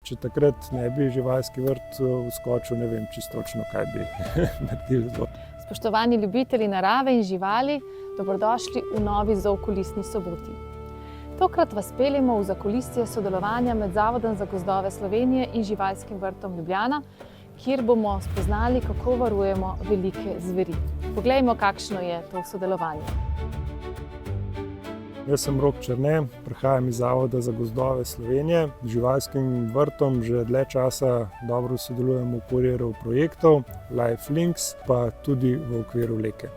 če takrat ne bi živalski vrt vskočil, ne vem čisto točno, kaj bi naredili. Spoštovani ljubitelji narave in živali, dobrodošli v novi Zookulisni soboti. Tokrat vas peljemo v zakulisje sodelovanja med Zavodom za gozdove Slovenije in Živalskim vrtom Ljubljana, kjer bomo spoznali, kako varujemo velike zveri. Poglejmo, kakšno je to sodelovanje. Jaz sem Rok Černe, prihajam iz Zavoda za gozdove Slovenije. Z Živalskim vrtom že dlje časa dobro sodelujemo v okviru projektov LifeLinks, pa tudi v okviru Leke.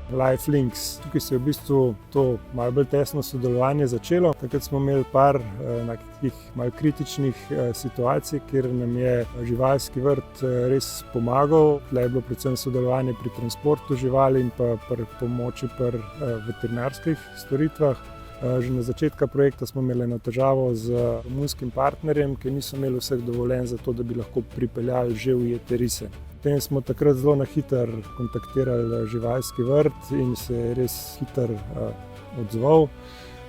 LifeLinks, tukaj se je v bistvu to malo bolj tesno sodelovanje začelo. Takrat smo imeli par takih malo kritičnih situacij, kjer nam je živalski vrt res pomagal. Tukaj je bilo predvsem sodelovanje pri transportu živali in pa pri pomoči pri veterinarskih storitvah. Že na začetku projekta smo imeli eno težavo z romunskim partnerjem, ki niso imeli vseh dovoljenj za to, da bi lahko pripeljali že ujete rise. Potem smo takrat zelo na hitro kontaktirali živalski vrt in se je res hitro odzval.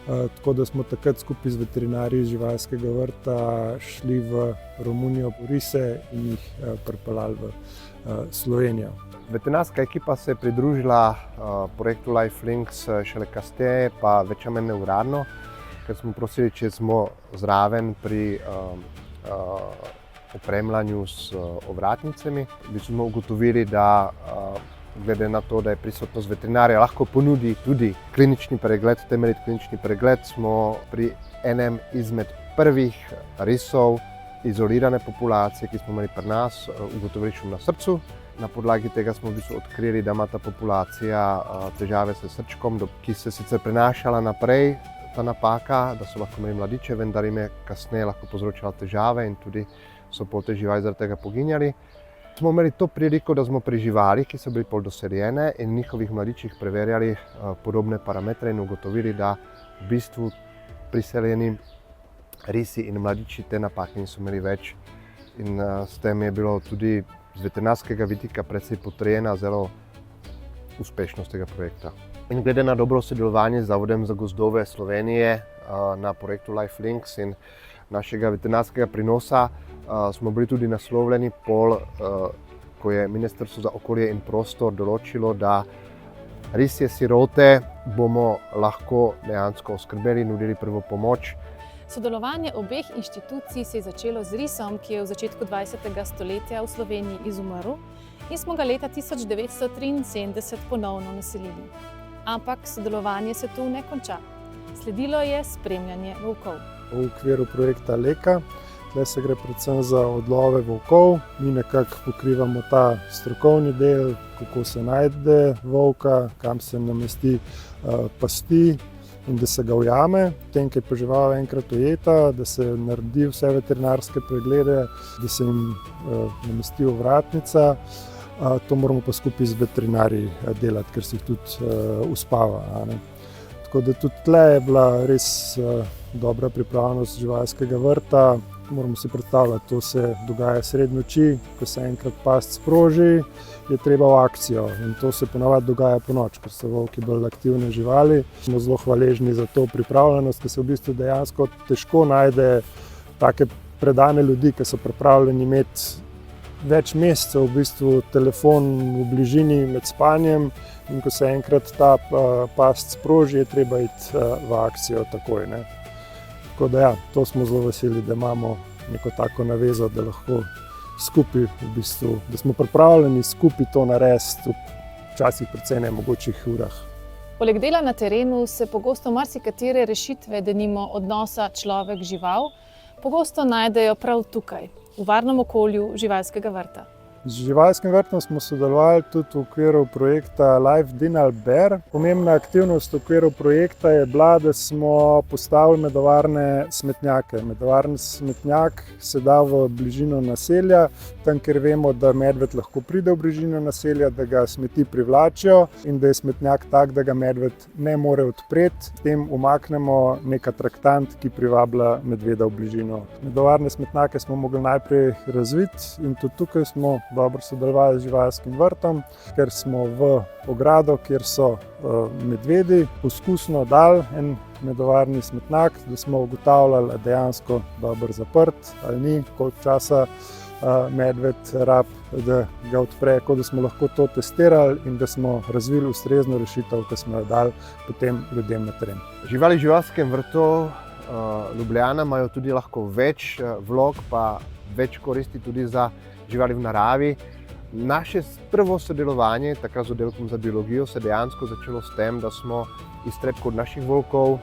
Tako da smo takrat skupaj z veterinarji živalskega vrta šli v Romunijo po rise in jih pripeljali v Slovenijo. Veterinarska ekipa se je pridružila projektu LifeLinks šele kasneje, pa več ali manj neuradno, ker smo prosili, če smo zraven pri opremljanju s ovratnicami. Smo ugotovili, da glede na to, da je prisotnost veterinarja lahko ponudi tudi klinični pregled, temeljit klinični pregled, smo pri enem izmed prvih risov izolirane populacije, ki smo imeli pri nas, ugotovili šum na srcu. Na podlagi tega smo v bistvu odkrili, da ima ta populacija težave s srčkom, ki se sicer prenašala naprej, ta napaka, da so lahko imeli mladiče, vendar jim je kasneje lahko povzročala težave in tudi so pol te živali zaradi tega poginjali. Smo imeli to priliko, da smo pri živalih, ki so bili pol doseljene in njihovih mladičih preverjali podobne parametre in ugotovili, da v bistvu priseljeni risi in mladiči te napake niso imeli več. In s tem je bilo tudi z veterinarskega vidika precej potrjena zelo uspešnost tega projekta. In glede na dobro sodelovanje z Zavodom za gozdove Slovenije na projektu LifeLinks in našega veterinarskega prinosa smo bili tudi naslovljeni ko je Ministrstvo za okolje in prostor določilo, da risje sirote bomo lahko dejansko oskrbeli in nudili prvo pomoč. Sodelovanje obeh inštitucij se je začelo z risom, ki je v začetku 20. stoletja v Sloveniji izumrl in smo ga leta 1973 ponovno naselili. Ampak sodelovanje se tu ne konča. Sledilo je spremljanje volkov. V okviru projekta Leka, tukaj se gre predvsem za odlove volkov. Mi nekako pokrivamo ta strokovni del, kako se najde volka, kam se namesti pasti in da se ga ujame. Potem, ko je pa žival enkrat ujeta, da se naredi vse veterinarske preglede, da se jim namesti ovratnica. To moramo pa skupaj z veterinarji delati, ker se jih tudi uspava. Tako da tudi tle je bila res dobra pripravljenost živalskega vrta. Moramo si predstavljati, to se dogaja sredi noči, ko se enkrat past sproži, je treba v akcijo in to se ponavadi dogaja ponoči, ker so volki bolj aktivne živali. Smo zelo hvaležni za to pripravljenost, ker se v bistvu dejansko težko najde take predane ljudi, ki so pripravljeni imeti več mesecev v bistvu telefon v bližini med spanjem in ko se enkrat ta past sproži, je treba iti v akcijo takoj. Tako da ja, to smo zelo veseli, da imamo neko tako navezo, da lahko skupaj v bistvu, da smo pripravljeni skupaj to narediti včasih precej nemogočih urah. Poleg dela na terenu se pogosto marsikatere rešitve, denimo odnosa človek-žival, pogosto najdejo prav tukaj, v varnem okolju živalskega vrta. Z živalskim vrtom smo sodelovali tudi v okviru projekta Life Dinal Bear. Pomembna aktivnost v okviru projekta je bila, da smo postavili medovarne smetnjake. Medovarni smetnjak se da v bližino naselja, tam kjer vemo, da medved lahko pride v bližino naselja, da ga smeti privlačijo in da je smetnjak tak, da ga medved ne more odpreti. S tem umaknemo nek atraktant, ki privablja medveda v bližino. Medovarne smetnjake smo mogli najprej razviti in tudi tukaj smo dobro sodelovali z živalskim vrtom, ker smo v ogrado, kjer so medvedi, poskusno dali en medovarni smetnjak, da smo ugotavljali, ali dejansko dobro zaprt ali ni, koliko časa medved rab, da ga odpre, tako da smo lahko to testirali in da smo razvili ustrezno rešitev, ki smo jo dali potem ljudem na teren. Živali v živalskem vrtu Ljubljana imajo tudi lahko več vlog, pa več koristi tudi za živali v naravi. Naše prvo sodelovanje, takrat z oddelkom za biologijo, se dejansko začelo s tem, da smo iztrebke od naših volkov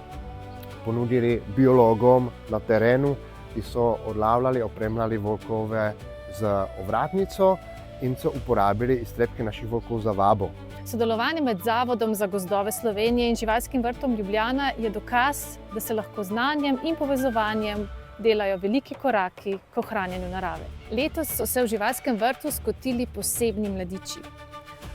ponudili biologom na terenu, ki so odlavljali, opremljali volkove z ovratnico in so uporabili iztrebke naših volkov za vabo. Sodelovanje med Zavodom za gozdove Slovenije in živalskim vrtom Ljubljana je dokaz, da se lahko znanjem in povezovanjem delajo veliki koraki k ohranjanju narave. Letos so se v živalskem vrtu skotili posebni mladiči.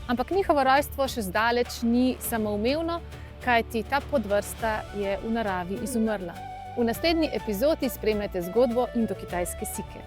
Ampak njihovo rojstvo še zdaleč ni samoumevno, kajti ta podvrsta je v naravi izumrla. V naslednji epizodi spremljate zgodbo indokitajske sike.